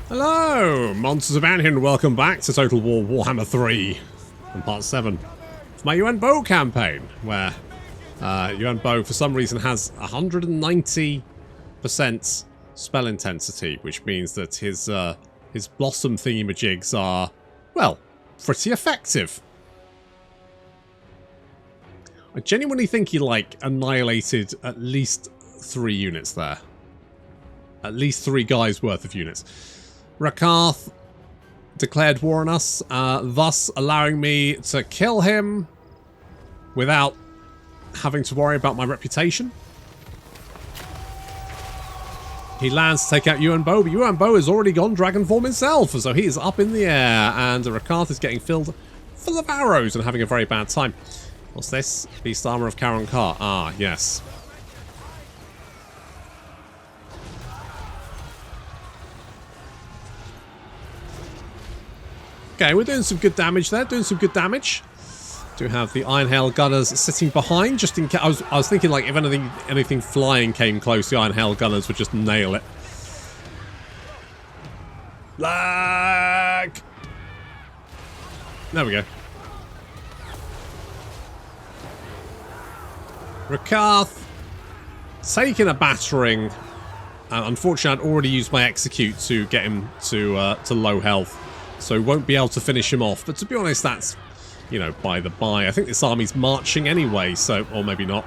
Hello, monsters about here, and welcome back to Total War Warhammer 3 and Part 7. It's my Yuan Bo campaign, where Yuan Bo for some reason has 190% spell intensity, which means that his blossom thingamajigs are, well, pretty effective. I genuinely think he, like, annihilated at least 3 units there. At least 3 guys worth of units. Rakarth declared war on us, thus allowing me to kill him without having to worry about my reputation. He lands to take out Yuan Bo, but Yuan Bo has already gone dragon form himself, so he is up in the air, and Rakarth is getting filled full of arrows and having a very bad time. What's this? Beast Armor of Karon Kar. Ah, yes. Okay, we're doing some good damage there. Doing some good damage. Do have the Iron Hail Gunners sitting behind, just in case. I was thinking, like, if anything flying came close, the Iron Hail Gunners would just nail it. Lag! There we go. Rakarth taking a battering. Unfortunately, I'd already used my execute to get him to low health, so won't be able to finish him off. But to be honest, that's, you know, by the by. I think this army's marching anyway, so, or maybe not.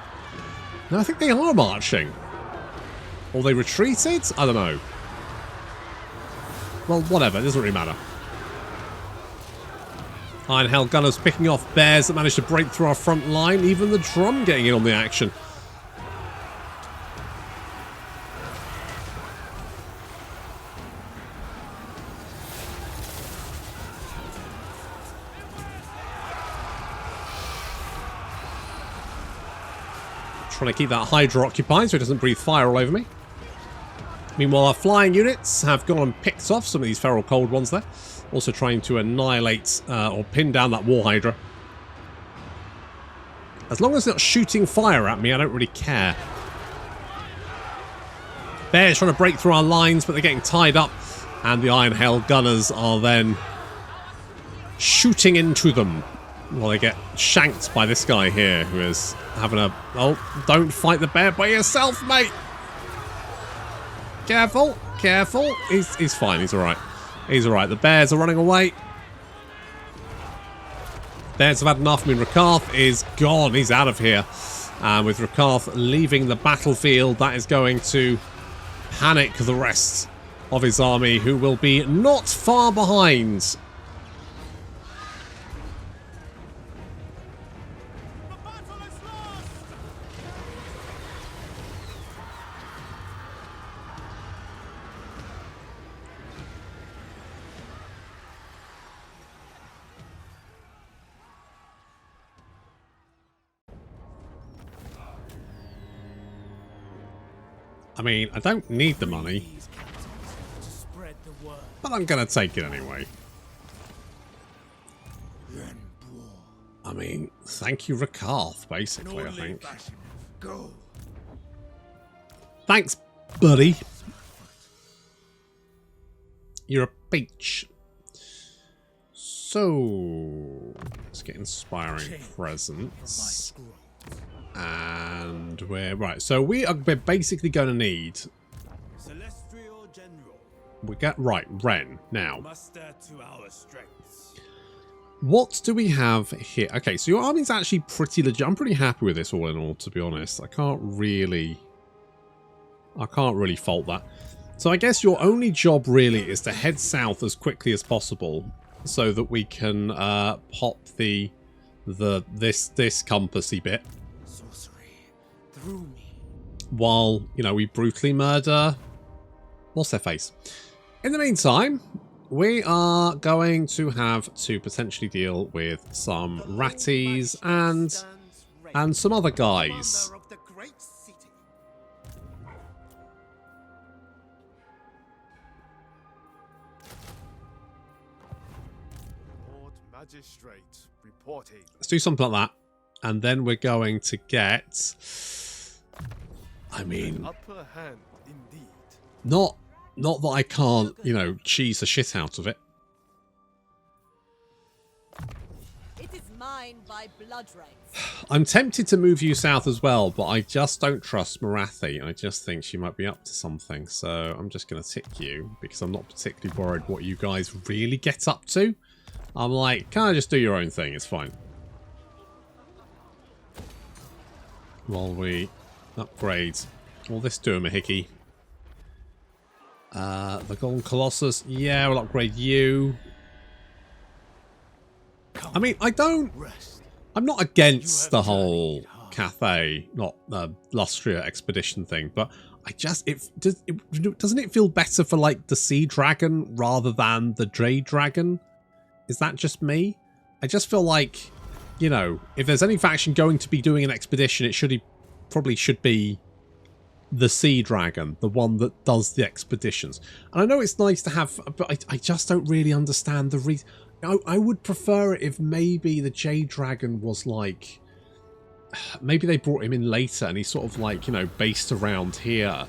No, I think they are marching. Or they retreated? I don't know. Well, whatever. It doesn't really matter. Iron Hail Gunners picking off bears that managed to break through our front line. Even the drum getting in on the action. Trying to keep that Hydra occupied so it doesn't breathe fire all over me. Meanwhile, our flying units have gone and picked off some of these feral cold ones there. Also trying to annihilate or pin down that War Hydra. As long as it's not shooting fire at me, I don't really care. Bears trying to break through our lines, but they're getting tied up. And the Iron Hail Gunners are then shooting into them. While they get shanked by this guy here, who is having a... Oh, don't fight the bear by yourself, mate! Careful, careful. He's fine, he's alright. He's alright. The bears are running away. Bears have had enough. I mean, Rakarth is gone. He's out of here. And with Rakarth leaving the battlefield, that is going to panic the rest of his army, who will be not far behind. I mean, I don't need the money, but I'm going to take it anyway. I mean, thank you, Rakarth, basically, I think. Thanks, buddy. You're a peach. So, let's get inspiring presents. And we're right. So we're basically going to need. Celestial General. We get right, Ren now. Muster to our strengths. What do we have here? Okay, so your army's actually pretty legit. I'm pretty happy with this all in all, to be honest. I can't really fault that. So I guess your only job really is to head south as quickly as possible, so that we can pop this compassy bit. While, you know, we brutally murder what's their face. In the meantime, we are going to have to potentially deal with some ratties and some other guys. Let's do something like that. And then we're going to get... I mean, upper hand indeed. not Not that I can't, you know, cheese the shit out of it. It is mine by blood rights. I'm tempted to move you south as well, but I just don't trust Marathi. I just think she might be up to something. So I'm just going to tick you because I'm not particularly worried what you guys really get up to. I'm like, can I just do your own thing? It's fine. While we upgrade all this Durmahickey. The Golden Colossus. Yeah, we'll upgrade you. I mean, I'm not against the whole Cathay, not Lustria expedition thing, but doesn't it feel better for like the Sea Dragon rather than the Jade Dragon? Is that just me? I just feel like, you know, if there's any faction going to be doing an expedition, it probably should be the Sea Dragon, the one that does the expeditions. And I know it's nice to have, but I just don't really understand the reason. I would prefer it if maybe the Jade Dragon was like, maybe they brought him in later and he's sort of like, you know, based around here.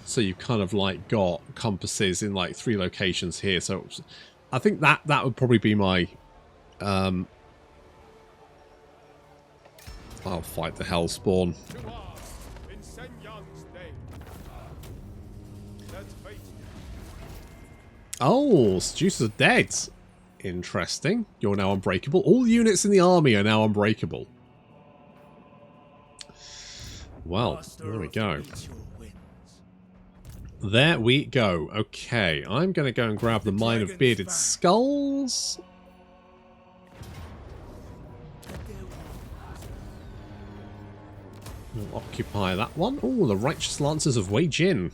So you kind of like got compasses in like 3 locations here. So I think that would probably be my, I'll fight the Hellspawn. Oh, Seducers are dead. Interesting. You're now unbreakable. All units in the army are now unbreakable. Well, there we go. There we go. Okay, I'm going to go and grab the Mine of Bearded Skulls. We'll occupy that one. Oh, the Righteous Lancers of Wei Jin.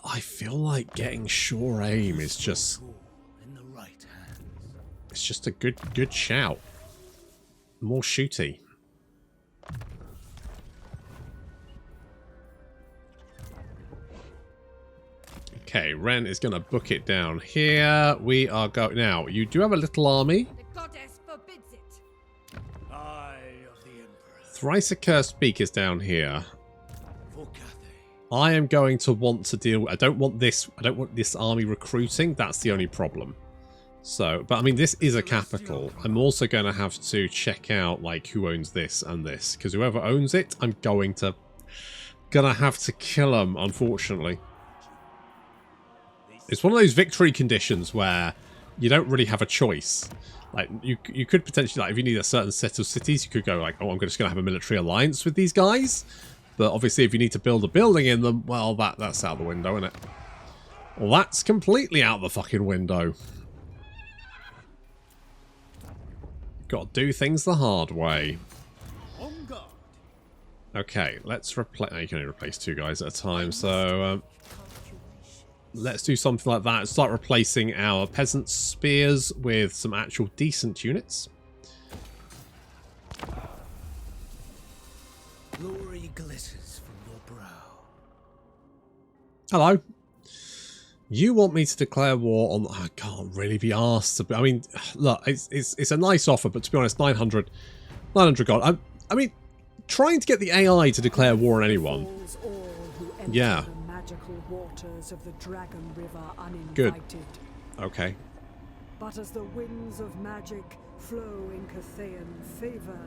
I feel like getting sure aim is just... It's just a good shout. More shooty. Okay, Ren is going to book it down here. We are going... Now, you do have a little army. The goddess forbids it. Eye of the Emperor. Thrice Accursed Beak is down here. I am going to want to deal... I don't want this army recruiting. That's the only problem. So, but I mean, this is a capital. I'm also going to have to check out, like, who owns this and this. Because whoever owns it, I'm going to have to kill them, unfortunately. It's one of those victory conditions where you don't really have a choice. Like, you could potentially, like, if you need a certain set of cities, you could go, like, oh, I'm just going to have a military alliance with these guys. But obviously, if you need to build a building in them, well, that's out the window, isn't it? Well, that's completely out the fucking window. Got to do things the hard way. Okay, let's replace... You can only replace 2 guys at a time, so... let's do something like that. Start replacing our peasant spears with some actual decent units. Glory glitters from your brow. Hello. You want me to declare war on... I can't really be asked to... I mean, look, it's a nice offer, but to be honest, 900 gold. I mean, trying to get the AI to declare war on anyone. Yeah. Magical waters of the Dragon River uninvited. Good. Okay. But as the winds of magic flow in Cathayan favor,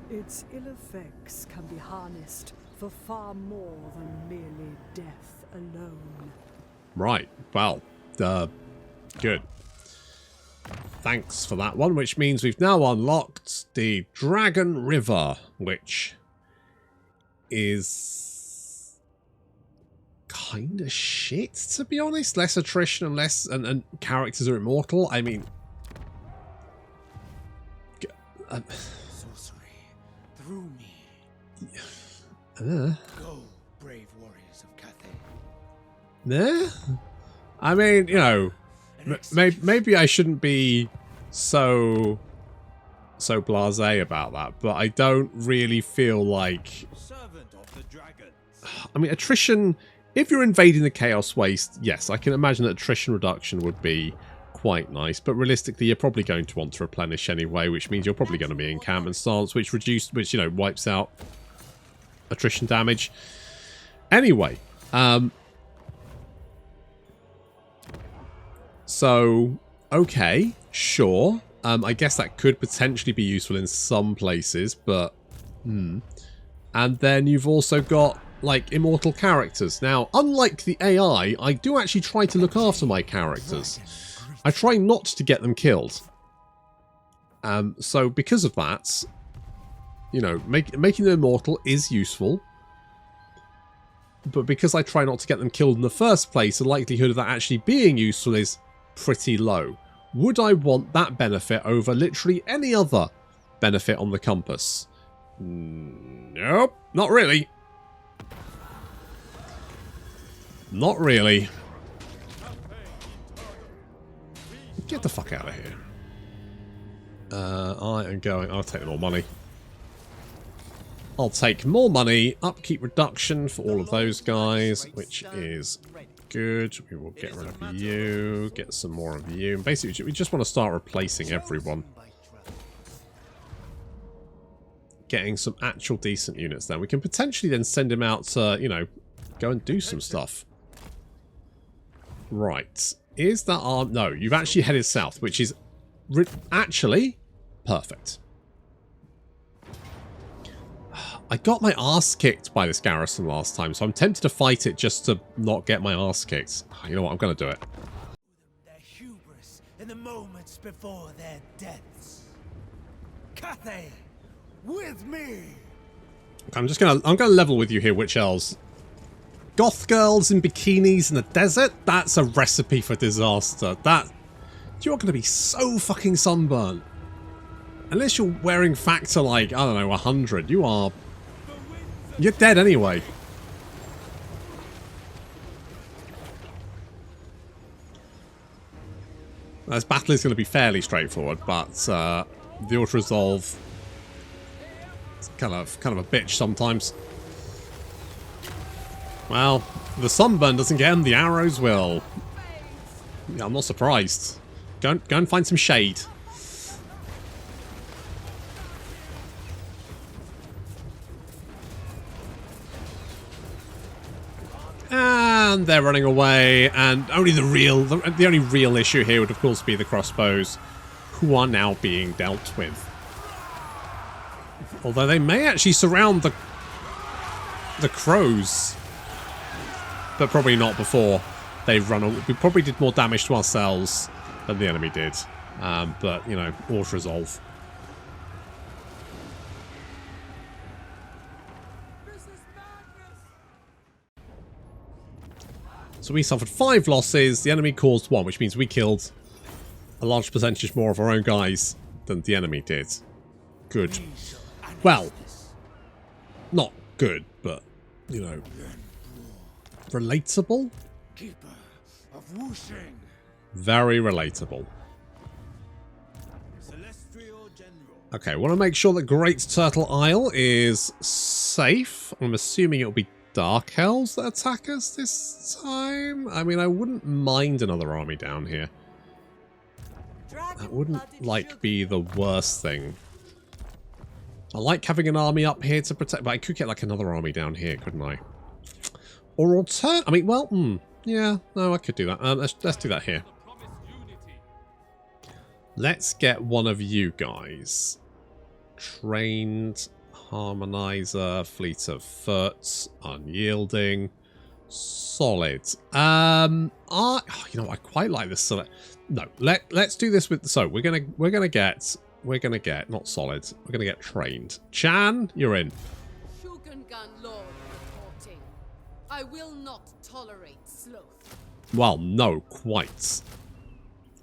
its ill effects can be harnessed for far more than merely death alone. Right. Well, good. Thanks for that one, which means we've now unlocked the Dragon River, which is kind of shit, to be honest. Less attrition and less, and characters are immortal. I mean, Sorcery through me. Go, brave warriors of Cathay. I mean, you know, maybe I shouldn't be so blasé about that, but I don't really feel like... Servant of the dragon. I mean, attrition, if you're invading the Chaos Waste, yes, I can imagine that attrition reduction would be quite nice, but realistically, you're probably going to want to replenish anyway, which means you're probably going to be in encampment stance, which you know, wipes out attrition damage. Anyway, so, okay, sure. I guess that could potentially be useful in some places, but... And then you've also got, like, immortal characters. Now, unlike the AI, I do actually try to look after my characters. I try not to get them killed. So, because of that, you know, making them immortal is useful. But because I try not to get them killed in the first place, the likelihood of that actually being useful is pretty low. Would I want that benefit over literally any other benefit on the compass? Nope, not really. Not really. Get the fuck out of here. I am going... I'll take more money. I'll take more money. Upkeep reduction for all of those guys, which is... good. We will get rid of you, get some more of you. Basically, we just want to start replacing everyone. Getting some actual decent units then. We can potentially then send him out to, you know, go and do some stuff. Right. Is that our... no, you've actually headed south, which is actually perfect. I got my ass kicked by this garrison last time, so I'm tempted to fight it just to not get my ass kicked. You know what, I'm going to do it. Their hubris in the moments before their deaths. Cathay, with me. I'm gonna level with you here, witch elves. Goth girls in bikinis in the desert? That's a recipe for disaster. You're gonna be so fucking sunburnt. Unless you're wearing factor like, I don't know, 100, you're dead anyway. This battle is going to be fairly straightforward, but the auto-resolve is kind of a bitch sometimes. Well, the sunburn doesn't get him, the arrows will. Yeah, I'm not surprised. Go and find some shade. And they're running away, and only the only real issue here would of course be the crossbows, who are now being dealt with. Although they may actually surround the crows, but probably not before they've run away. We probably did more damage to ourselves than the enemy did, but you know, auto-resolve. So we suffered 5 losses, the enemy caused 1, which means we killed a large percentage more of our own guys than the enemy did. Good. Well, not good, but, you know, relatable? Keeper of whooshing. Very relatable. Celestial General. Okay, I want to make sure that Great Turtle Isle is safe. I'm assuming it'll be Dark Elves that attack us this time? I mean, I wouldn't mind another army down here. That wouldn't, like, be the worst thing. I like having an army up here to protect, but I could get, like, another army down here, couldn't I? Or I mean, well, yeah, no, I could do that. Let's do that here. Let's get one of you guys. Trained... Harmonizer, Fleet of Foot, Unyielding, Solid. You know, I quite like this select. No, let's do this with. So we're gonna get not Solid. We're gonna get Trained. Chan, you're in. Shugengan Lord reporting. I will not tolerate sloth. Well, no, quite.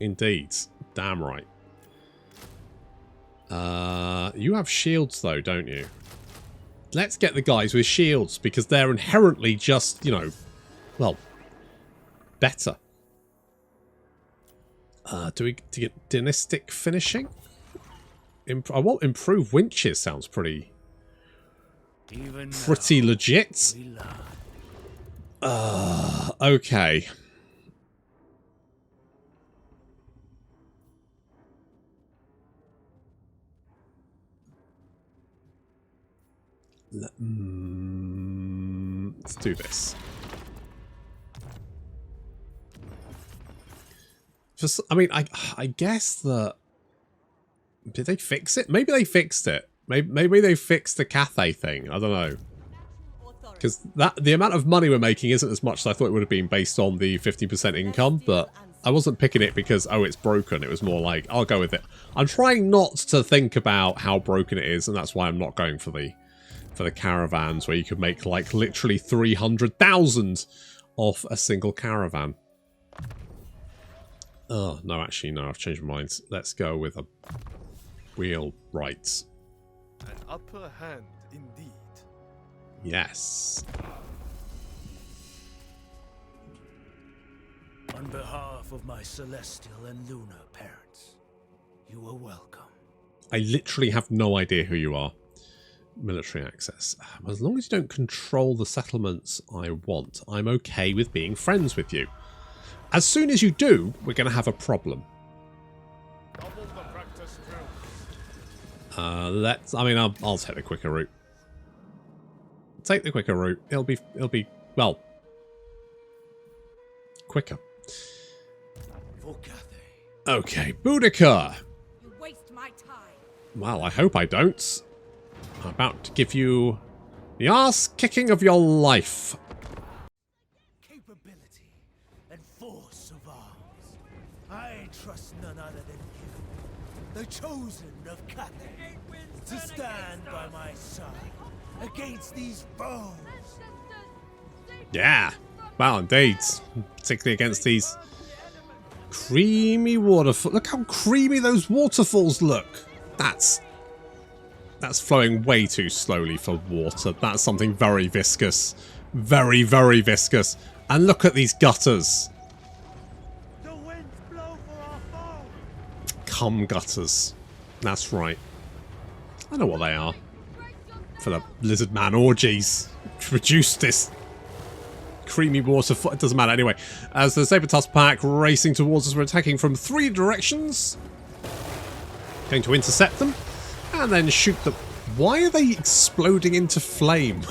Indeed, damn right. You have shields though, don't you? Let's get the guys with shields because they're inherently just, you know, well, better. Do we get dynastic finishing? I want improve winches. Sounds pretty legit. Okay. Let's do this. Just, I mean, I guess that... Did they fix it? Maybe they fixed it. Maybe they fixed the Cathay thing. I don't know. Because the amount of money we're making isn't as much as I thought it would have been based on the 15% income, but I wasn't picking it because, oh, it's broken. It was more like, I'll go with it. I'm trying not to think about how broken it is, and that's why I'm not going for the caravans where you could make like literally 300,000 off a single caravan. Oh, no, actually, no, I've changed my mind. Let's go with a wheel right. An upper hand, indeed. Yes. On behalf of my celestial and lunar parents, you are welcome. I literally have no idea who you are. Military access. As long as you don't control the settlements I want, I'm okay with being friends with you. As soon as you do, we're going to have a problem. Double the practice Let's. I mean, I'll take the quicker route. Take the quicker route. It'll be well quicker. For Cathay. Okay, Boudica. You waste my time. Well, I hope I don't. I'm about to give you the ass kicking of your life. Capability and force of arms. I trust none other than you, the chosen of Cathay, to stand by my side against these foes. Yeah, well, indeed. Particularly against these creamy waterfalls. Look how creamy those waterfalls look. That's flowing way too slowly for water. That's something very viscous. Very, very viscous. And look at these gutters. The winds blow for our foe. Cum gutters. That's right. I know what they are. For the lizard man orgies. Reduce this creamy waterfall. It doesn't matter anyway. As the Saber-Tusk pack racing towards us, we're attacking from 3 directions. Going to intercept them. And then shoot them. Why are they exploding into flame?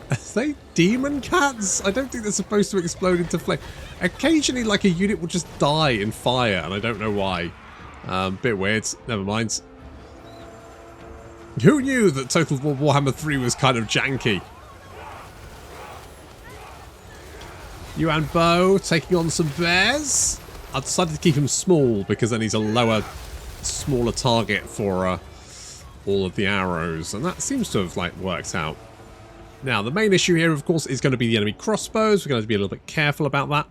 Are they demon cats? I don't think they're supposed to explode into flame. Occasionally, like, a unit will just die in fire, and I don't know why. Bit weird. Never mind. Who knew that Total War Warhammer 3 was kind of janky? Yuan Bo taking on some bears. I decided to keep him small because then he's a smaller target for all of the arrows, and that seems to have like worked out. Now the main issue here, of course, is going to be the enemy crossbows. We're going to be a little bit careful about that.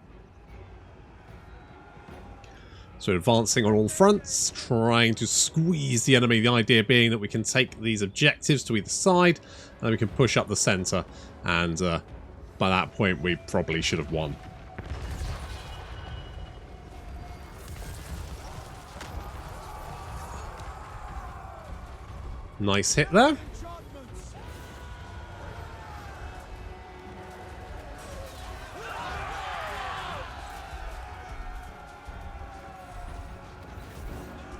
So advancing on all fronts, trying to squeeze the enemy. The idea being that we can take these objectives to either side, and then we can push up the center, and by that point we probably should have won. Nice hit there.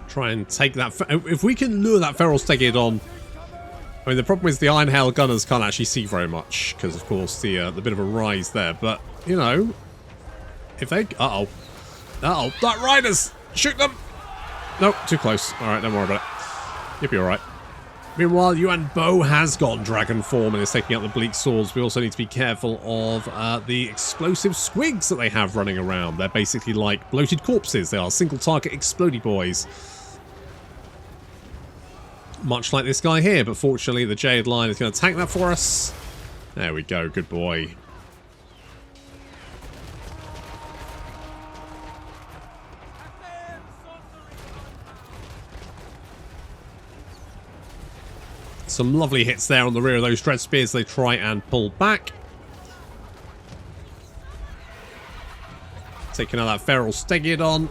Try and take that. If we can lure that Feral Stegid on. I mean, the problem is the Iron Hail gunners can't actually see very much because, of course, the bit of a rise there. But you know, if they, that riders, shoot them. Nope, too close. All right, don't worry about it. You'll be all right. Meanwhile, Yuan Bo has got dragon form and is taking out the bleak swords. We also need to be careful of the explosive squigs that they have running around. They're basically like bloated corpses. They are single target explodey boys. Much like this guy here, but fortunately the Jade line is going to tank that for us. There we go, good boy. Some lovely hits there on the rear of those Dread Spears. They try and pull back. Taking out that Feral Stegid on.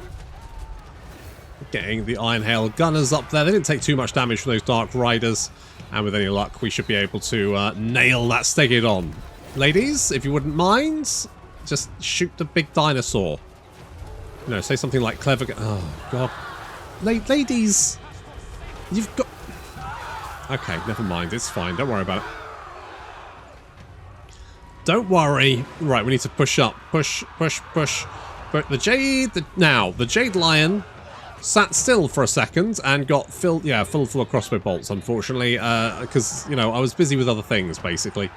Getting the Iron Hail gunners up there. They didn't take too much damage from those Dark Riders. And with any luck, we should be able to nail that Stegid on. Ladies, if you wouldn't mind, just shoot the big dinosaur. You know, say something like clever... Oh, God. Ladies, you've got... Okay, never mind. It's fine. Don't worry about it. Don't worry. Right, we need to push up. Push, push, push. But the Jade... the Jade Lion sat still for a second and got filled full of crossbow bolts, unfortunately, because, you know, I was busy with other things, basically.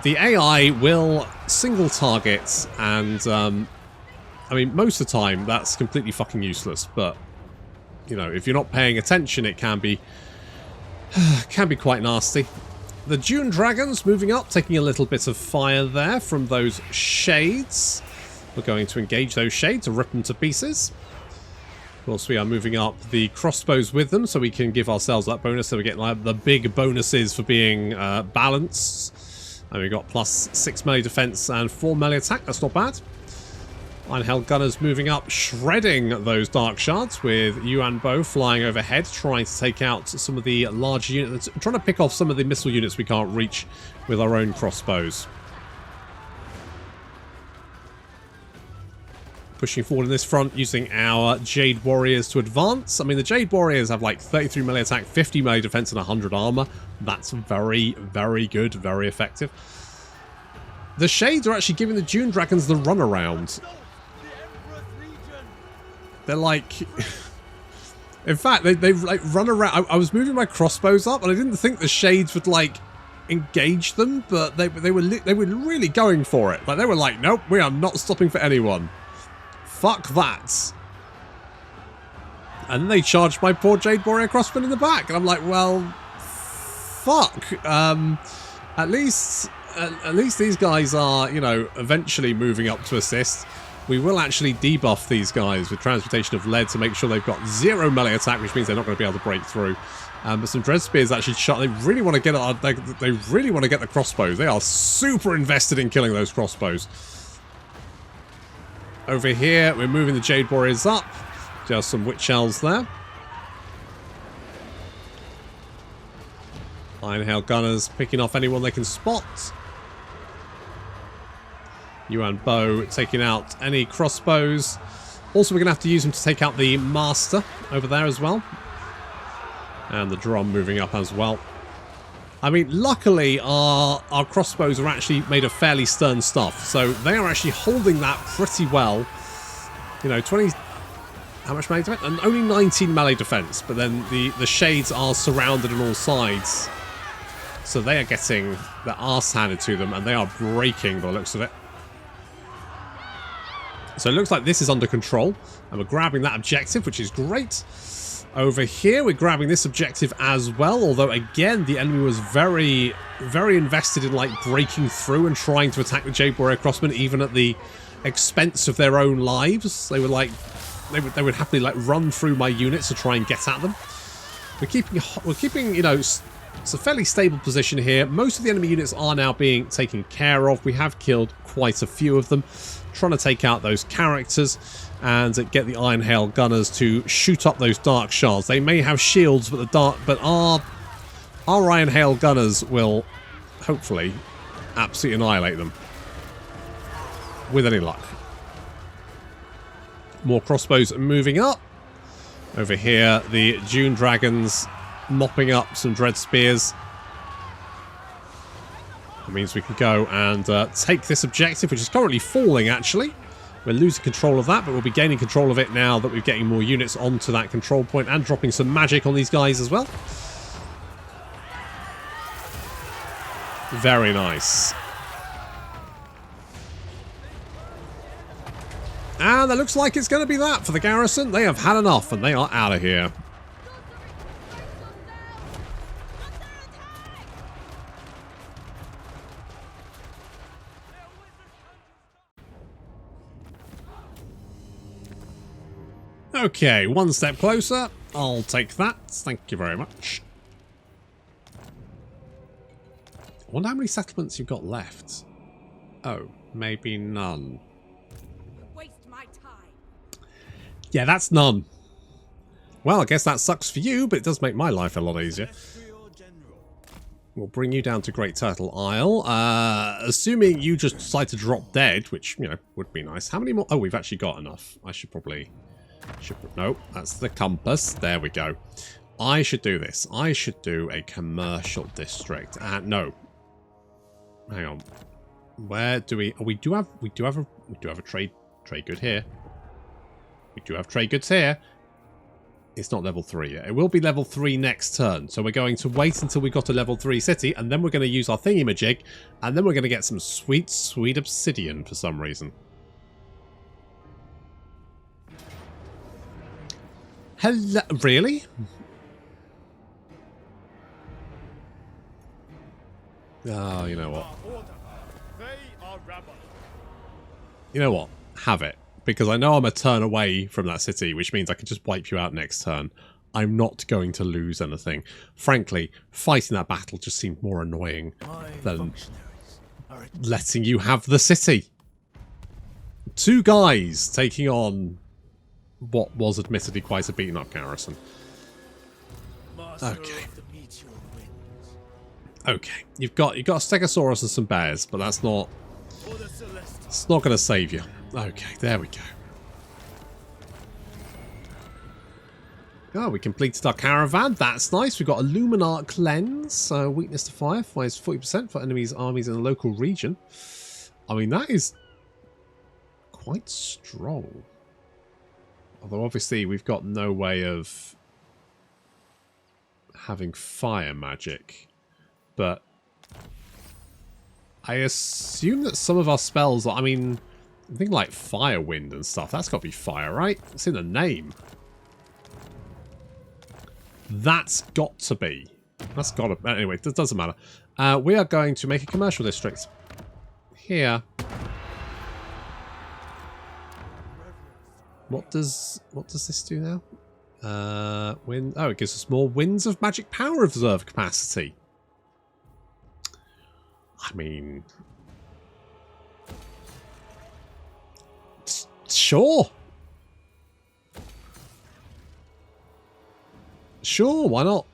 The AI will single target, and, I mean, most of the time, that's completely fucking useless, but, you know, if you're not paying attention, it can be quite nasty. The Jade Dragons moving up, taking a little bit of fire there from those shades. We're going to engage those shades and rip them to pieces. Of course, we are moving up the crossbows with them, so we can give ourselves that bonus, so we get like the big bonuses for being balanced. And we've got plus 6 melee defense and 4 melee attack. That's not bad. Iron Gunners moving up, shredding those dark shards with Yuan Bo flying overhead, trying to take out some of the larger units, trying to pick off some of the missile units we can't reach with our own crossbows. Pushing forward in this front, using our Jade Warriors to advance. I mean, the Jade Warriors have like 33 melee attack, 50 melee defense, and 100 armor. That's very, very good, very effective. The Shades are actually giving the Jade Dragons the runaround. They're like... In fact, they like run around. I was moving my crossbows up, and I didn't think the Shades would like engage them, but they were really going for it. Like they were like, nope, we are not stopping for anyone. Fuck that. And then they charged my poor Jade Warrior crossbow in the back, and I'm like, well, fuck. At least these guys are, you know, eventually moving up to assist. We will actually debuff these guys with Transmutation of Lead to make sure they've got 0 melee attack, which means they're not going to be able to break through. But some Dread Spears actually shot. They really want to get they really want to get the crossbows. They are super invested in killing those crossbows. Over here, we're moving the Jade Warriors up. Just some Witch Elves there. Iron Gunners picking off anyone they can spot. Yuan Bo taking out any crossbows. Also, we're going to have to use them to take out the Master over there as well. And the Drum moving up as well. I mean, luckily, our crossbows are actually made of fairly stern stuff. So they are actually holding that pretty well. You know, 20... How much melee defense? And only 19 melee defense. But then the Shades are surrounded on all sides. So they are getting their arse handed to them. And they are breaking by the looks of it. So it looks like this is under control. And we're grabbing that objective, which is great. Over here, we're grabbing this objective as well. Although, again, the enemy was very, very invested in, like, breaking through and trying to attack the Jade Warrior Crossmen, even at the expense of their own lives. They were, like... They would happily, like, run through my units to try and get at them. We're keeping, you know... It's a fairly stable position here. Most of the enemy units are now being taken care of. We have killed quite a few of them. Trying to take out those characters and get the Iron Hail Gunners to shoot up those dark shards. They may have shields, but our Iron Hail Gunners will hopefully absolutely annihilate them with any luck. More crossbows moving up. Over here, the Jade Dragons mopping up some Dread Spears. That means we can go and take this objective, which is currently falling, actually. We're losing control of that, but we'll be gaining control of it now that we're getting more units onto that control point and dropping some magic on these guys as well. Very nice. And that looks like it's going to be that for the garrison. They have had enough, and they are out of here. Okay, one step closer. I'll take that. Thank you very much. I wonder how many settlements you've got left. Oh, maybe none. Waste my time. Yeah, that's none. Well, I guess that sucks for you, but it does make my life a lot easier. We'll bring you down to Great Turtle Isle. Assuming you just decide to drop dead, which, you know, would be nice. How many more? Oh, we've actually got enough. I should probably... No, that's the compass. There we go. I should do this. I should do a commercial district. No. Hang on. Where do we? Oh, we do have a trade good here. We do have trade goods here. It's not level 3 yet. It will be level 3 next turn. So we're going to wait until we got a level 3 city, and then we're going to use our thingy-majig, and then we're going to get some sweet, sweet obsidian for some reason. Hello? Really? Oh, you know what? You know what? Have it. Because I know I'm a turn away from that city, which means I can just wipe you out next turn. I'm not going to lose anything. Frankly, fighting that battle just seemed more annoying than letting you have the city. 2 guys taking on what was admittedly quite a beaten up garrison. Okay. Okay. You've got a Stegosaurus and some bears, but that's not... It's not going to save you. Okay, there we go. Oh, we completed our caravan. That's nice. We've got a Luminar Cleanse. Weakness to fire. Fires 40% for enemies' armies in a local region. I mean, that is quite strong. Although, obviously, we've got no way of having fire magic. But I assume that some of our spells... I mean... I think like fire wind and stuff. That's got to be fire, right? It's in the name. That's got to be. That's got to... Anyway, it doesn't matter. We are going to make a commercial district. Here. What does this do now? Wind... Oh, it gives us more winds of magic power reserve capacity. I mean... Sure. Sure, why not?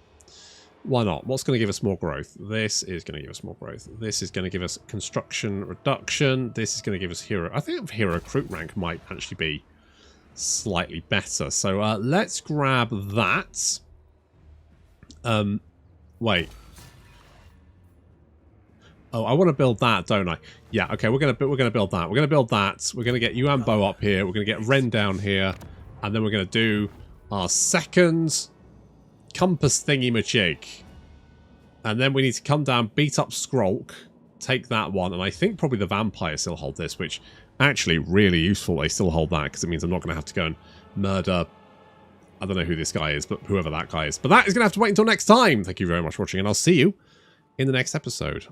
Why not? What's going to give us more growth? This is going to give us more growth. This is going to give us construction reduction. This is going to give us hero. I think hero recruit rank might actually be slightly better. So let's grab that. Wait. Oh, I want to build that, don't I? Yeah, okay, we're gonna build that. We're gonna build that. We're gonna get Yuan Bo up here. We're gonna get Ren down here, and then we're gonna do our second compass thingy-majig. And then we need to come down, beat up Skrolk, take that one, and I think probably the vampires still hold this, which actually really useful. They still hold that because it means I'm not gonna have to go and murder. I don't know who this guy is, but whoever that guy is. But that is gonna have to wait until next time. Thank you very much for watching, and I'll see you in the next episode.